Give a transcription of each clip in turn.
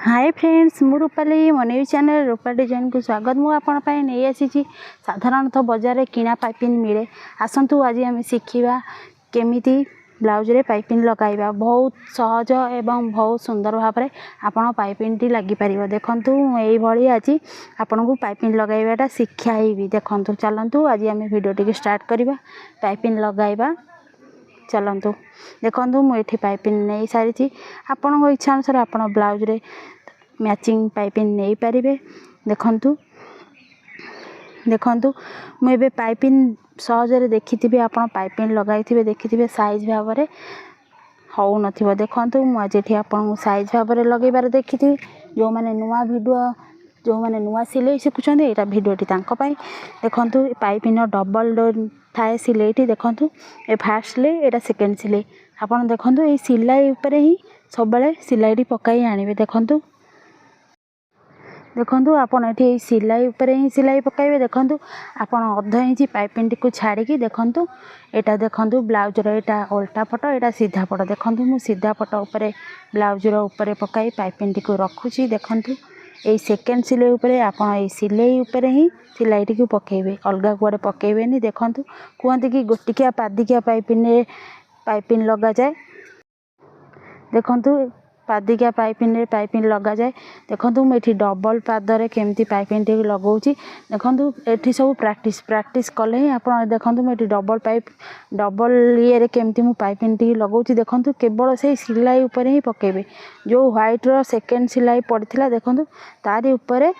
Hi friends मु रूपाली मो news channel रूपा design को स्वागत। मु आपन नहीं आसी साधारणतः बाजार में किना पाइपिंग मिले आसतु आज आम शिखा केमिति ब्लाउज रे पाइपिंग लगाइबा। बहुत सहज एवं बहुत सुंदर भाव में आपन पाइपिंग टी लगी पारिबो। देखंतु एई भली आज आपन को पाइपिंग लगाइबाटा शिखाइबी। देखंतु चलंतु आज आम वीडियो टी स्टार्ट करबा पाइपिंग लगाइबा। चलतु देखो मुझे पाइपिंग नहीं सारी आपण इच्छा अनुसार आप ब्लाउज रे मैचिंग पाइपिंग नहीं पारे। देखंतु देखंतु मुझे पाइपिंग सहजरे देखी आप पाइपिंग लगाई देखी साइज भाव में हो न। देखंतु मुझे आपन साइज भाव में लगेबार देखी जो मैंने नुआ वीडियो जो मैंने नुआ सिलाई शिखुं यहाँ भिडटी देखंतु पाइपिंग डबल डोर थाए सिलाई। देखंतु ए फास्ट सिलाई एटा सेकेंड सिलाई आपन देखंतु ए सिलाई ऊपर ही सब बेले सिलाई पकाई आनिबे। देखंतु देखंतु आपन एठी सिलाई ऊपर ही सिलाई पकाइबे। देखंतु आपन अध इंच पाइपिंग टी को छाड़ी की देखंतु एटा देखंतु ब्लाउज रो एटा उल्टा पट एटा सीधा पट। देखंतु मु सीधा पट ऊपर ब्लाउज रो ऊपर पकाई पाइपिंग टी को रखुची। देखंतु ए सेकेंड सिलाई ऊपर आपन ए सिलाई ऊपर ही सिलाई टी को पकेइबे अलगा कुआडे पकेइबेनी। देखंतु कहते कि गोटिकिया पादिकिया पाइपिंग लगा जाए। देखंतु पादिकिया पाइपिंग लगा जाए। देखंतु मुझे डबल पादरे केमती पाइपिंग टी लगाऊँ। देखंतु एठी सब प्रैक्टिस कले ही आप देखंतु मुझे डबल ये केमती मु पाइपिंग टी लगाऊँ। देखंतु केवल से सिलाई ऊपर ही पकेइबे जो व्हाइट रो सेकेंड सिलाई पड़थिला। देखंतु तारी ऊपर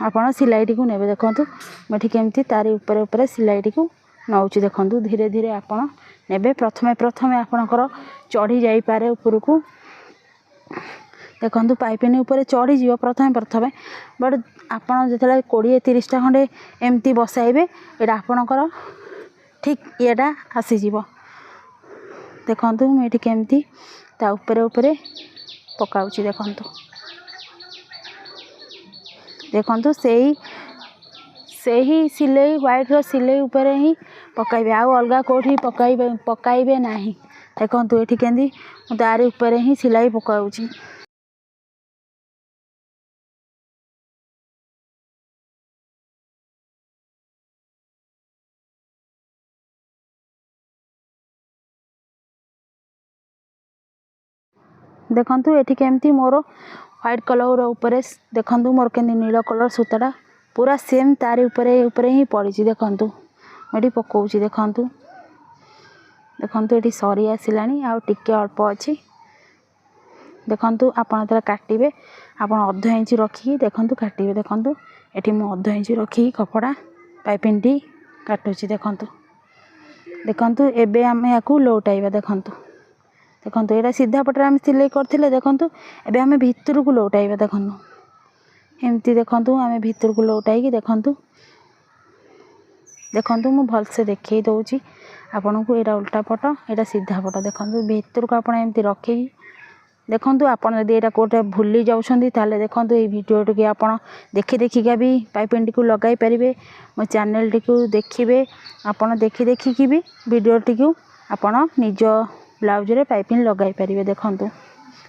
आपन सिलाई टी को नेबे। देखंतु मुझे केमती तारी ऊपर ऊपर सिलाई टी को नौची। देखंतु धीरे धीरे आपन नेबे। प्रथमे आपनकर चढ़ी जाई पारे ऊपर को। देखंतु पाइपिंग ऊपर चढ़ी जीव प्रथमे बट आपन जेतले 20-30 टा खंडे एमती बसाइबे एटा आपनकर ठीक येटा आसी जीव। देखंतु मेठी केमती ता ऊपर ऊपर पकाउची। देखंतु देखंतु सेही सिलाई व्हाइट रो सिलाई ऊपर ही पकाइबे आ अलगा कोठी पकाइबे नाही। देखंतु एठी केंदी तारी ऊपर ही सिलाई पकाउची। देखंतु एठी केमती मोर व्हाइट कलर ऊपर देखंतु मोर केंदी नीला कलर सूताटा पूरा सेम तारी ऊपर ही पड़ी। देखंतु एठी पकाउची। देखंतु देखंतु एठी सरी आसिलानी आ टिके अल्प अछि। देखंतु आपन तरा काटिबे आपन अध इंच रखी देखंतु काटिबे। देखंतु एठी मु अध इंच रखी कपड़ा पाइपिंग टी काटुची। देखंतु देखंतु एबे आमे याकू लौटाइबा। देखंतु देखंतु एटा सीधा पटरे आम सिलाई करथिले। देखंतु एबे आमे भितर को लौटाइबा। देखंतु एमती देखंतु आमे भितर को लौटाई की देखंतु देखंतु मु भल से देखै दउची आपन को एटा उल्टा पट एटा सीधा पट। देखंतु भितर को आपन एमती रखी देखंतु आपन यदि एटा कोटे भूली जाउछंदी ताले देखंतु ए वीडियो टी आपन देखिका भी पाइपिंग टी को लगाई परिबे। मो चैनल टी को देखिबे आपन देखि की भी वीडियो टी को आपन निज ब्लाउज रे पाइपिंग लगाई परिबे। देखंतु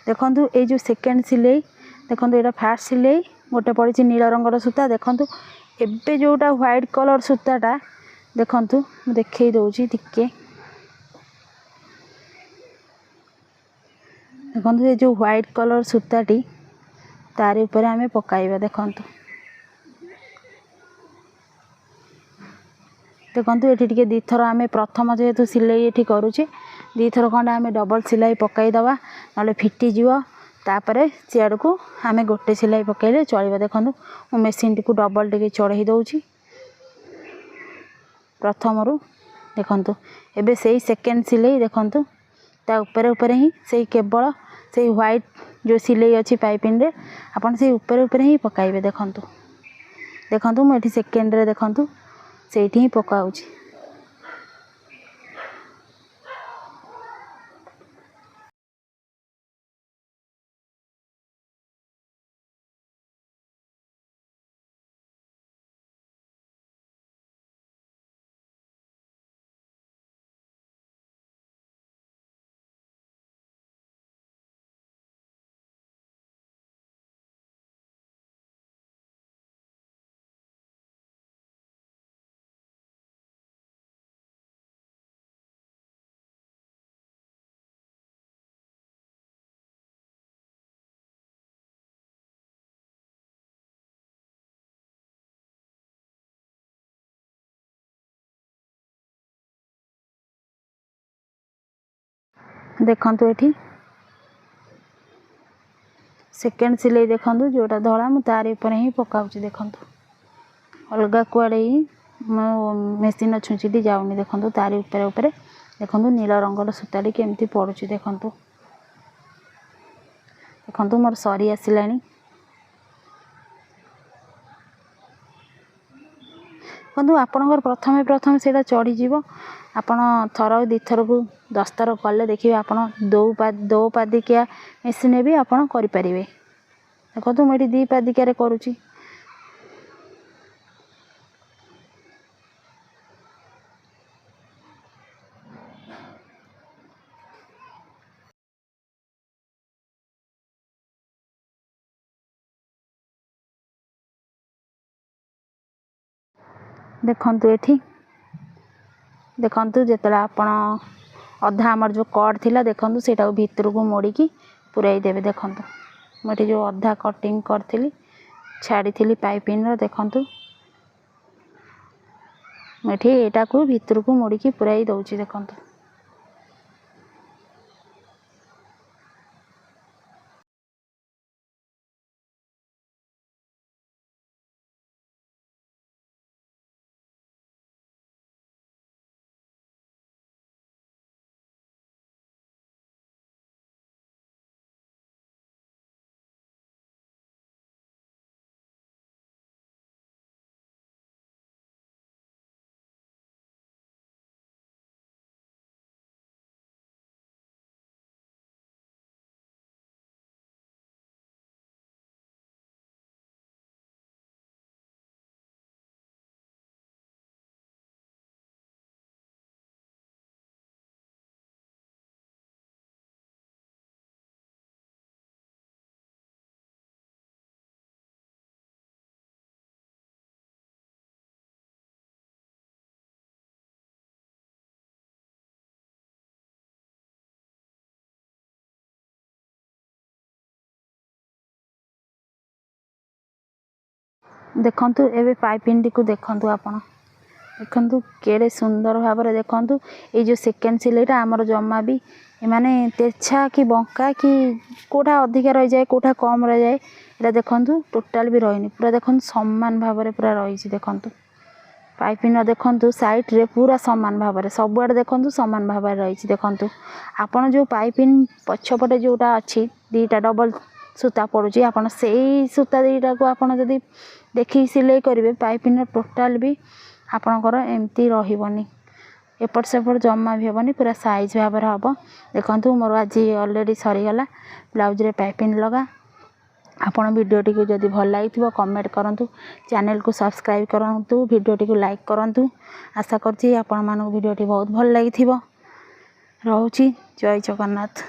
देखंतु ए जो सेकेंड सिलाई देखंतु एटा फास्ट सिलाई गोटे पड़ी नीला रंगर सूता। देखंतु एबे जोटा व्हाइट कलर सूताटा देखंतु देखै दउची टिके। देखंतु ये जो व्हाइट कलर सूताटी तारी ऊपर आमे पकाइबा। देखंतु देखंतु एठी टिके दी थर आमे प्रथम जेहेतु सिलाई एठी करूचे दी थर खंडे आमे डबल सिलाई पकाई दबा नले फिटी जीव। तापरे सियाड़ को आमे गोटे सिलाई पकाइले चलिबा। देखंतु मु मशीन टी को डबल टिके चढ़ाई दउची प्रथम रु। देखंतु एबे सेही सेकेंड सिलाई देखंतु ता ऊपर ही सेही केवल सेही व्हाइट जो सिलाई अछि पाइपिंग रे आपन सेही ऊपर ही पकाइबे। देखंतु देखंतु मु एठी सेकेंड रे देखंतु सेठी ही पकाउची। देखंतु एठी सेकेंड सिलाई देखंतु जोटा धला मु तारी ऊपर ही पकाउची देखंतु अलगा कुआडे ही मेसिन छुंचीटी जाउनी देखंतु तारी ऊपर ऊपर देखंतु नील रंगर सूताटी केमती पड़ुची देखंतु देखंतु मोर सरी आसिलानी देखो आपणकर प्रथमे प्रथम से चढ़ी जीव आपण थर दी थर को 10 थर कले देखिए आप दो पादिकिया मेसीन भी आप करें देखो मुझे 2 पादिकार करुच्ची देखंतु एठी देखंतु जेतला आपण अधा हमर जो कट थिला देखंतु सेटा भीतर को मोड़ी की पुराई देबे देखंतु मोटी जो अधा कटिंग करथिली छाड़ी थिली पाइपिंग रो देखंतु मेठी एटा को भीतर को मोड़ी की पुराई दउची देखंतु देखंतु एबे पाइपिंग को देखंतु आपण देखंतु केड़े सुंदर भाव में देखंतु ये जो सेकेंड सिलाईटा आमर जमा भी माने तेछा कि बंका कि कोठा अधिका रही जाए कोठा कम रही जाए ये देखंतु टोटाल भी रहीनी पूरा देखंतु समान भाव में पूरा रही देखंतु पाइपिंग देखंतु साइड रे पूरा समान भाव में सबुआडे देखंतु समान भाव में रही देखंतु आपण जो पाइपिंग पछपटे जोटा अच्छी 2टा डबल सूता पड़ुची आपण से सूता 2टा को आपण जदी देखि सिलाई करेंगे पाइपिंग टोटाल भी आपणकर एमती रही एपट सेपट जमा भी हेनी पूरा साइज भाव में हम देखो मोर आज ऑलरेडी सरीगला ब्लाउज रे पाइपिंग लगा आपण वीडियोटी को जदि भल लगी कमेंट करूँ चैनल को सब्सक्राइब करूँ वीडियोटी को लाइक करूँ आशा करती आपण मान वीडियोटी बहुत भल लगी रोची जय जगन्नाथ।